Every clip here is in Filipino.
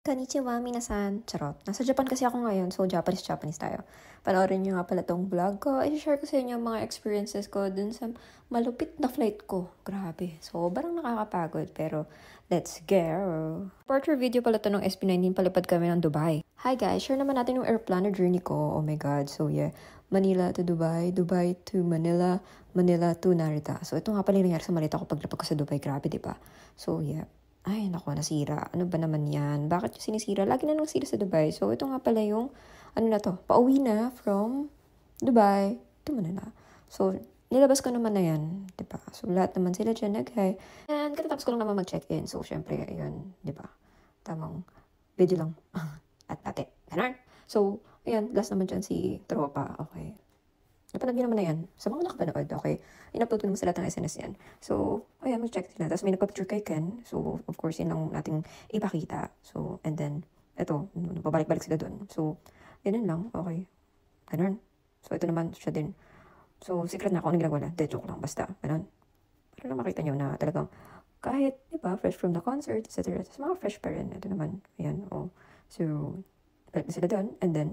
Konnichiwa, minasan. Charot. Nasa Japan kasi ako ngayon, so Japanese tayo. Panoorin niyo nga pala tong vlog ko. I-share ko sa inyo ang mga experiences ko dun sa malupit na flight ko. Grabe. Sobrang nakakapagod, pero let's go. Departure video pala to ng SB19, palipad kami ng Dubai. Hi guys, share naman natin yung airplane journey ko. Oh my god. So yeah, Manila to Dubai, Dubai to Manila, Manila to Narita. So ito nga pala yung nangyari sa malita ko paglapag ko sa Dubai. Grabe, diba? So yeah. Ay, naku, nasira. Ano ba naman yan? Bakit yung sinisira? Lagi na nang sira sa Dubai. So, ito nga pala yung, ano na to, pauwi na from Dubai to Manila. So, nilabas ko naman na yan, diba? So, lahat naman sila dyan nag-hi. And katatapos ko lang naman mag-check-in. So, syempre, ayun, diba? Tamang video lang. At ate, ganun. So, ayan, last naman dyan si Tropa. Okay. Napanood nyo naman na yan. Sa mga nakapanood, okay. In-upload ko naman sa lahat ng SNS yan. So, ayan, mag-check sila. Tapos may nagpa-picture kay Ken. So, of course, yun lang nating ipakita. So, and then, eto, pabalik-balik sila dun. So, yun lang. Okay. Ganun. So, ito naman siya din. So, secret na ako. Anong ginagawa na? De, joke lang. Basta. Ganun. Para lang makita nyo na talagang kahit, di ba, fresh from the concert, etc. Tapos mga fresh pa rin. Ito naman. Ayan, oh. So, balik na sila dun. And then,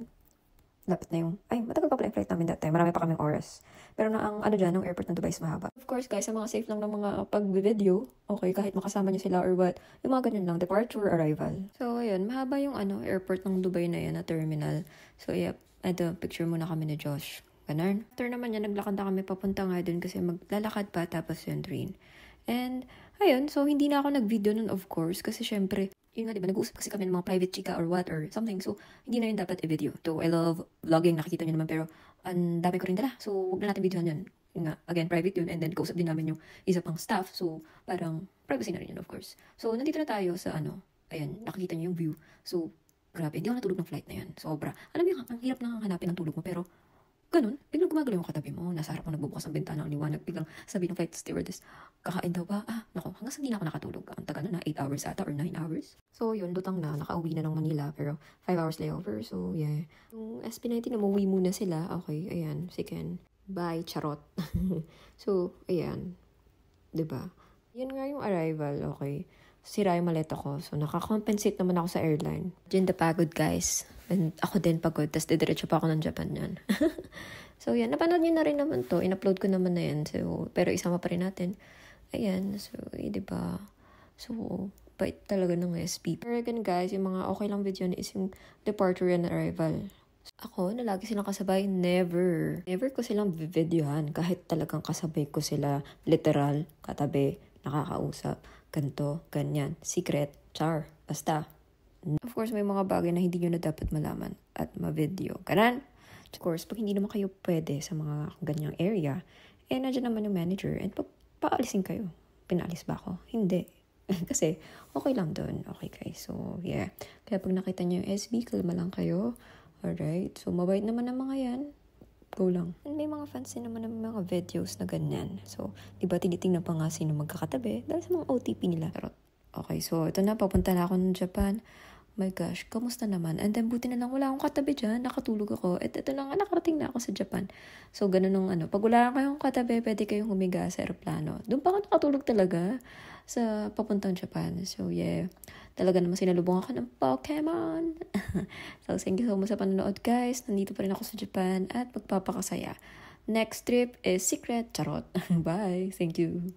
dapat na yung, ay, matagal pa pala yung flight namin that time. Marami pa kaming oras. Pero na ang, ano dyan, ang airport ng Dubai is mahaba. Of course, guys, sa mga safe lang ng mga pag-video, okay, kahit makasama nyo sila or what, yung mga ganyan lang, departure, arrival. So, ayun, mahaba yung, airport ng Dubai na yan, na terminal. So, yep, ito, picture muna kami ni Josh. Ganun. After naman yan, naglakad na kami papunta nga dun kasi maglalakad pa, tapos yung train. And, ayun, so, hindi na ako nag-video nun, of course, kasi syempre, yun nga, diba, nag-uusap kasi kami ng mga private chika or what or something. So, hindi na yun dapat i-video. So, I love vlogging, nakikita nyo naman, pero ang dami ko rin dala. So, huwag na natin videohan yun. Yun nga, again, private yun. And then, kausap din namin yung isa pang staff. So, parang privacy na rin yun, of course. So, nandito na tayo sa ayan, nakikita nyo yung view. So, grabe, hindi ako natulog ng flight na yan. Sobra. Alam mo, ang hirap nang hanapin ng tulog mo, pero ganun, biglang gumagalaw yung katabi mo, nasa harap mo nagbubukas ang bintana, ang liwanag, biglang sabi ng flight stewardess, kakain daw ba? Nako, hanggang sa hindi na ako nakatulog. Ang tagal na, 8 hours ata or 9 hours. So, yun, lutang na, nakauwi na ng Manila, pero 5 hours layover, so yeah. Yung SB19, umuwi muna sila, okay, ayan, si Ken. Bye, charot. So, ayan, diba? Yan nga yung arrival, okay. Sira yung maleta ko, so nakakompensate naman ako sa airline. Diyan the pagod, guys. And ako din pagod, tas didiretso pa ako ng Japan yan. So yan, napanood nyo na rin naman to. In-upload ko naman na yan. So, pero isama pa rin natin. Ayan, so, diba? So, bait talaga ng SB. Pero again guys, yung mga okay lang video na is yung departure and arrival. Ako, na lagi silang kasabay, never. Never ko silang videohan. Kahit talagang kasabay ko sila, literal, katabi, nakakausap, ganto, ganyan, secret, char, basta. Of course, may mga bagay na hindi nyo na dapat malaman at ma-video. Ganon. Of course, pag hindi naman kayo pwede sa mga ganyang area, nandiyan naman yung manager and paalisin kayo. Pinaalis ba ako? Hindi. Kasi, okay lang dun. Okay, guys. So, yeah. Kaya pag nakita nyo yung SB, kalma lang kayo. Alright. So, mabait naman ang mga yan. Go lang. And may mga fans din naman ng mga videos na ganyan. So, diba tinitingnan pa nga sino magkakatabi dahil sa mga OTP nila. Okay, so ito na, papunta na ako ng Japan. My gosh, kamusta naman? And then, buti na lang wala akong katabi dyan. Nakatulog ako. At ito na nga, nakarating na ako sa Japan. So, ganun nung pag wala kayong katabi, pwede kayong humiga sa aeroplano. Doon pa ako nakatulog talaga sa papuntang Japan. So, yeah. Talaga naman sinalubong ako ng Pokemon. So, thank you so much sa panonood, guys. Nandito pa rin ako sa Japan at magpapakasaya. Next trip is secret. Charot. Bye. Thank you.